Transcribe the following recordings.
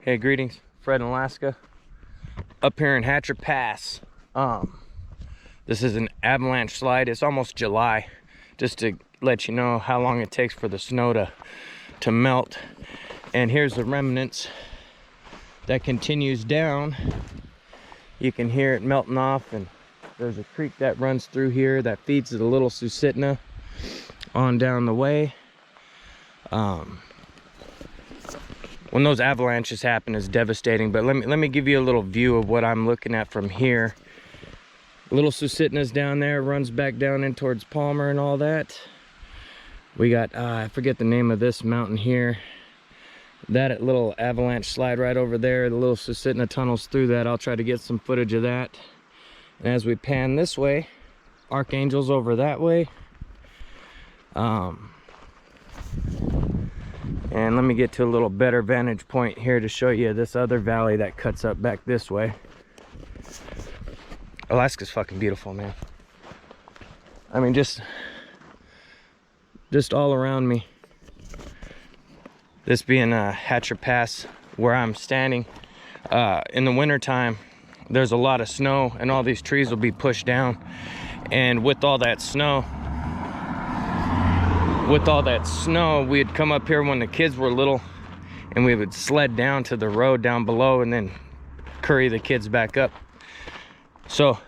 Hey, greetings, Fred in Alaska, up here in Hatcher Pass. This is an avalanche slide. It's almost July, just to let you know how long it takes for the snow to melt. And here's the remnants that continues down. You can hear it melting off, and there's a creek that runs through here that feeds the Little Susitna on down the way. When those avalanches happen, it's devastating, but let me give you a little view of what I'm looking at from here. Little Susitna's down there, runs back down in towards Palmer and all that. We got I forget the name of this mountain here. That little avalanche slide right over there, the Little Susitna tunnels through that. I'll try to get some footage of that. And as we pan this way, Archangel's over that way. And let me get to a little better vantage point here to show you this other valley that cuts up back this way. Alaska's fucking beautiful, man. I mean, just all around me. This being Hatcher Pass, where I'm standing. In the wintertime, there's a lot of snow and all these trees will be pushed down. And with all that snow, we'd come up here when the kids were little, and we would sled down to the road down below and then curry the kids back up. So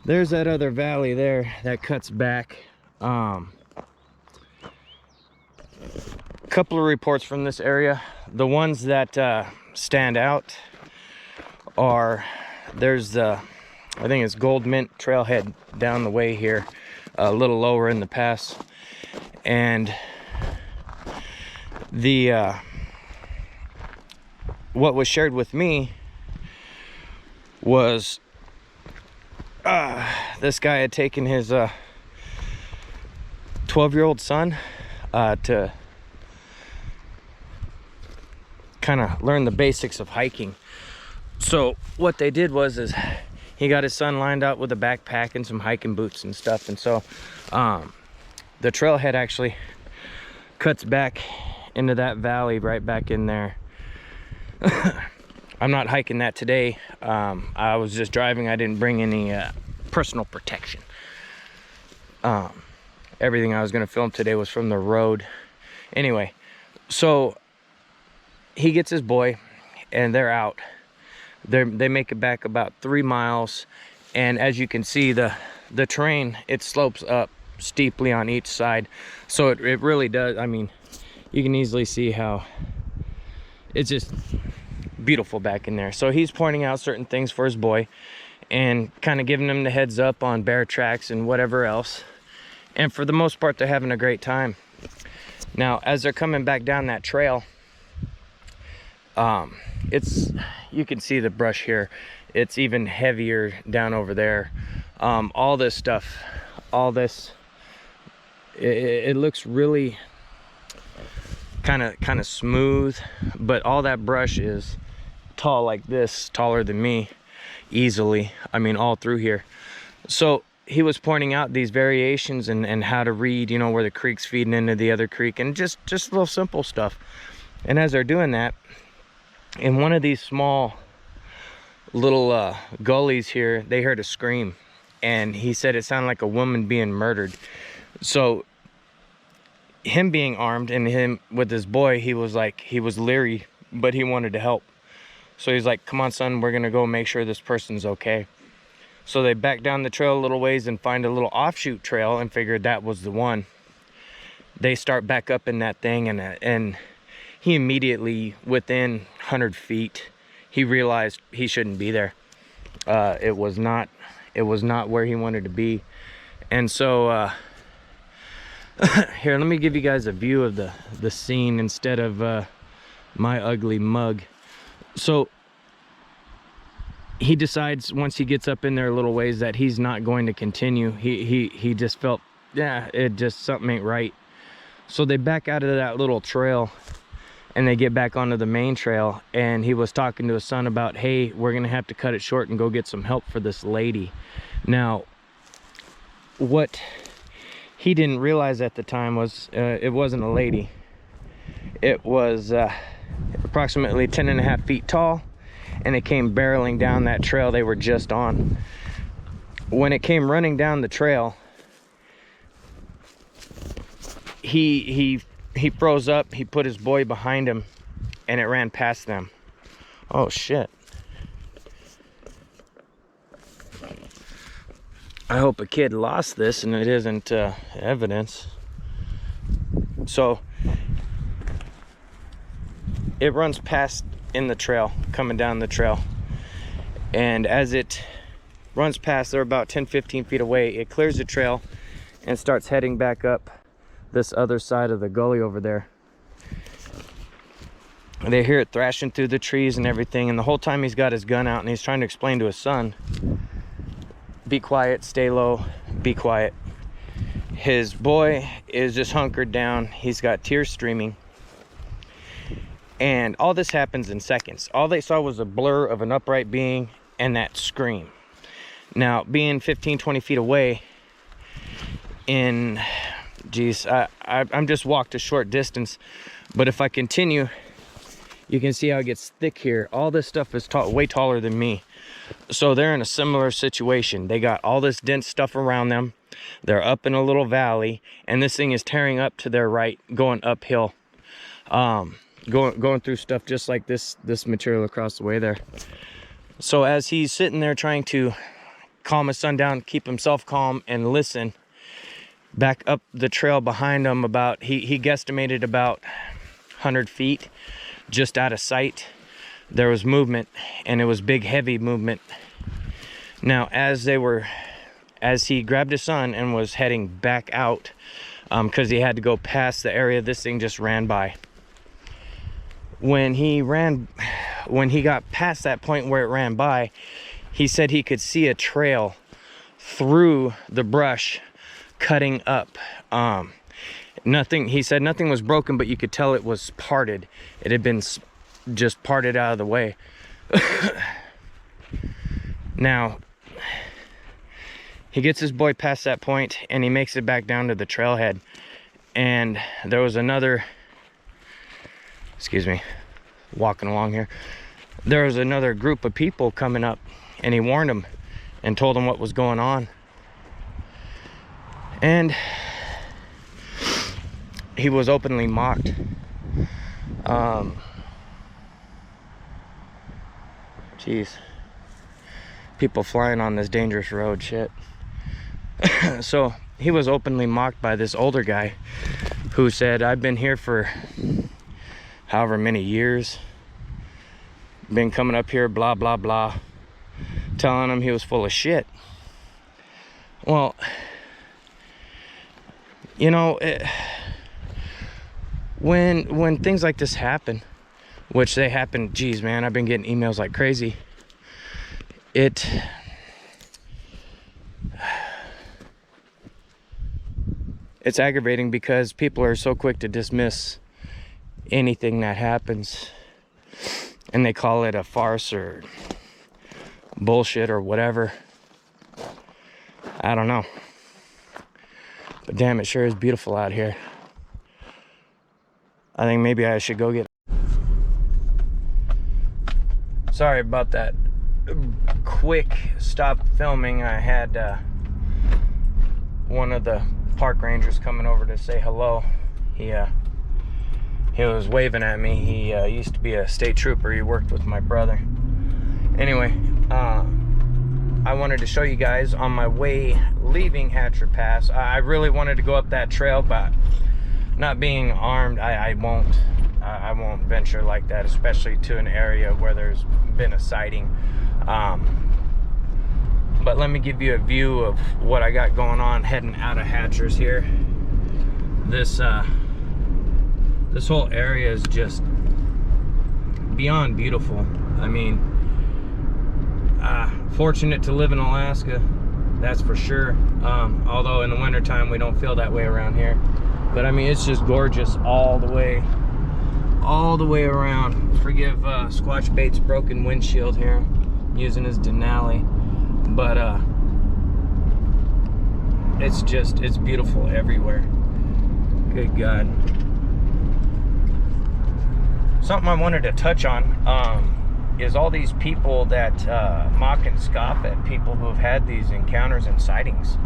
there's that other valley there that cuts back. Couple of reports from this area. The ones that stand out are, there's the, I think it's Gold Mint trailhead down the way here, a little lower in the pass, and the what was shared with me was this guy had taken his 12-year-old son to kind of learn the basics of hiking. So what they did was he got his son lined up with a backpack and some hiking boots and stuff. And so the trailhead actually cuts back into that valley right back in there. I'm not hiking that today. I was just driving. I didn't bring any personal protection. Everything I was going to film today was from the road. Anyway, so he gets his boy and they're out. They make it back about 3 miles, and as you can see, the terrain, it slopes up steeply on each side. So it really does. I mean, you can easily see how it's just beautiful back in there. So he's pointing out certain things for his boy and kind of giving him the heads up on bear tracks and whatever else. And for the most part, they're having a great time. Now, as they're coming back down that trail, you can see the brush here. It's even heavier down over there. All this stuff, it looks really kind of smooth, but all that brush is tall like this, taller than me easily. I mean, all through here. So he was pointing out these variations and how to read, you know, where the creek's feeding into the other creek, and just little simple stuff. And as they're doing that, in one of these small little gullies here, they heard a scream, and he said it sounded like a woman being murdered. So him being armed and him with his boy, he was leery, but he wanted to help. So he's like, come on son, we're gonna go make sure this person's okay. So they back down the trail a little ways and find a little offshoot trail and figured that was the one. They start back up in that thing, and he immediately, within 100 feet, he realized he shouldn't be there. It was not where he wanted to be. And so here, let me give you guys a view of the scene instead of my ugly mug. So he decides once he gets up in there a little ways that he's not going to continue. He just felt, yeah, something ain't right. So they back out of that little trail and they get back onto the main trail, and he was talking to his son about, hey, we're gonna have to cut it short and go get some help for this lady. Now, what he didn't realize at the time was it wasn't a lady. It was approximately 10.5 feet tall, and it came barreling down that trail they were just on. When it came running down the trail, he froze up, he put his boy behind him, and it ran past them. Oh shit. I hope a kid lost this and it isn't evidence. So it runs past in the trail, coming down the trail, and as it runs past, they're about 10-15 feet away, it clears the trail and starts heading back up this other side of the gully over there. They hear it thrashing through the trees and everything, and the whole time he's got his gun out and he's trying to explain to his son, be quiet, stay low, be quiet. His boy is just hunkered down, he's got tears streaming, and all this happens in seconds. All they saw was a blur of an upright being and that scream. Now, being 15-20 feet away, I'm just walked a short distance, but if I continue, you can see how it gets thick here. All this stuff is way taller than me. So they're in a similar situation. They got all this dense stuff around them. They're up in a little valley, and this thing is tearing up to their right, going uphill. Going through stuff just like this material across the way there. So as he's sitting there trying to calm his son down, keep himself calm and listen, back up the trail behind him, about he guesstimated about 100 feet just out of sight, there was movement, and it was big, heavy movement. Now as he grabbed his son and was heading back out, because he had to go past the area this thing just ran by, when he got past that point where it ran by, he said he could see a trail through the brush cutting up. He said nothing was broken, but you could tell it was parted. It had been just parted out of the way. Now he gets his boy past that point and he makes it back down to the trailhead, and there was another, excuse me, walking along here, there was another group of people coming up, and he warned them and told them what was going on. And he was openly mocked. Jeez, people flying on this dangerous road, shit. So he was openly mocked by this older guy who said, I've been here for however many years, been coming up here, blah blah blah, telling him he was full of shit. Well, you know, when things like this happen, which they happen, geez man, I've been getting emails like crazy, it's aggravating because people are so quick to dismiss anything that happens, and they call it a farce or bullshit or whatever. I don't know, but damn, it sure is beautiful out here. I think maybe I should go get, sorry about that quick stop filming. I had one of the park rangers coming over to say hello. He was waving at me. He used to be a state trooper. He worked with my brother. Anyway, I wanted to show you guys on my way leaving Hatcher Pass. I really wanted to go up that trail, but not being armed, I won't venture like that, especially to an area where there's been a sighting. But let me give you a view of what I got going on heading out of Hatchers here. This whole area is just beyond beautiful. I mean, fortunate to live in Alaska, that's for sure. Although in the wintertime we don't feel that way around here. But I mean, it's just gorgeous all the way around. Forgive Squatch Bait's broken windshield here. I'm using his Denali. But it's beautiful everywhere. Good God. something I wanted to touch on is all these people that mock and scoff at people who have had these encounters and sightings.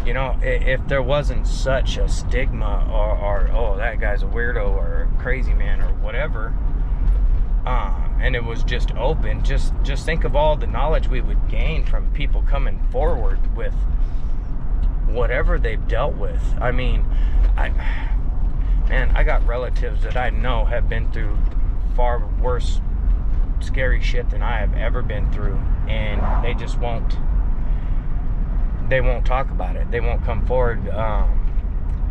You know, if there wasn't such a stigma or oh, that guy's a weirdo or a crazy man or whatever, and it was just open, just think of all the knowledge we would gain from people coming forward with whatever they've dealt with. I mean, I got relatives that I know have been through far worse scary shit than I have ever been through, and they just won't talk about it. They won't come forward.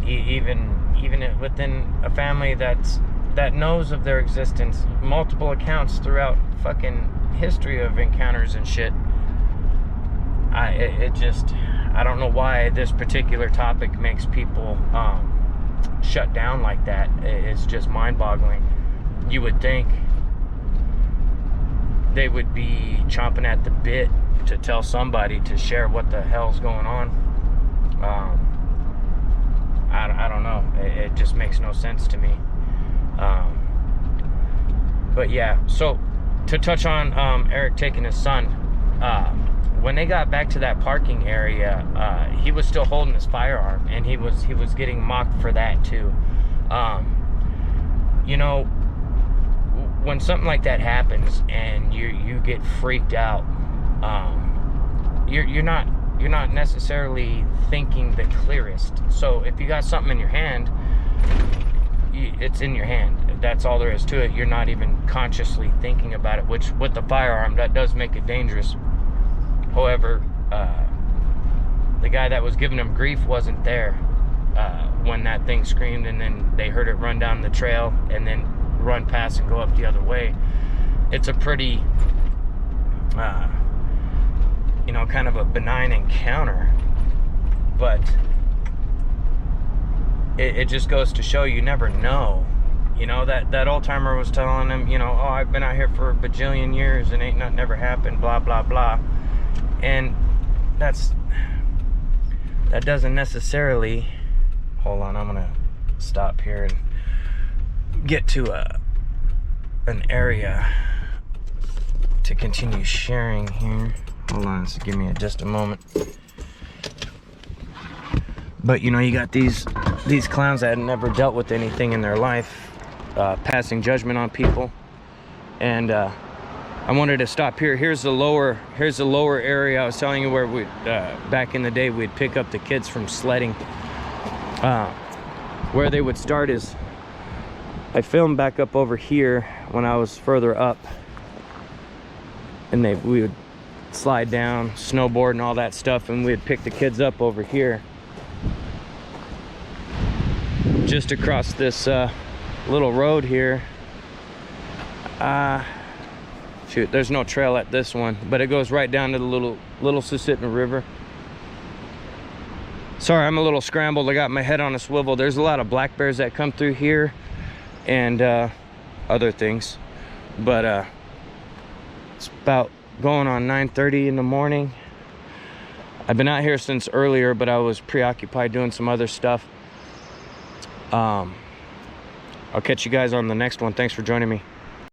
Even within a family that knows of their existence, multiple accounts throughout fucking history of encounters and shit. I don't know why this particular topic makes people shut down like that. It's just mind-boggling. You would think they would be chomping at the bit to tell somebody to share what the hell's going on. I don't know. It just makes no sense to me. But yeah, so to touch on Eric taking his son, when they got back to that parking area, he was still holding his firearm, and he was getting mocked for that too. You know, when something like that happens and you get freaked out, you're not necessarily thinking the clearest. So if you got something in your hand, it's in your hand. That's all there is to it. You're not even consciously thinking about it, which with the firearm, that does make it dangerous. However, the guy that was giving him grief wasn't there when that thing screamed, and then they heard it run down the trail and then run past and go up the other way. It's a pretty you know, kind of a benign encounter, but it just goes to show you never know. You know, that old timer was telling him, you know, oh, I've been out here for a bajillion years and ain't nothing ever happened, blah blah blah. And that doesn't necessarily, hold on, I'm gonna stop here and get to an area to continue sharing here. Hold on, so give me just a moment. But you know, you got these clowns that had never dealt with anything in their life, passing judgment on people. And I wanted to stop here. Here's the lower area I was telling you where we back in the day we'd pick up the kids from sledding. Where they would start is, I filmed back up over here when I was further up, and we would slide down, snowboard and all that stuff, and we'd pick the kids up over here, just across this little road here. Shoot, there's no trail at this one, but it goes right down to the little Susitna River. Sorry, I'm a little scrambled. I got my head on a swivel. There's a lot of black bears that come through here and other things, but it's about going on 9:30 in the morning. I've been out here since earlier, but I was preoccupied doing some other stuff. I'll catch you guys on the next one. Thanks for joining me.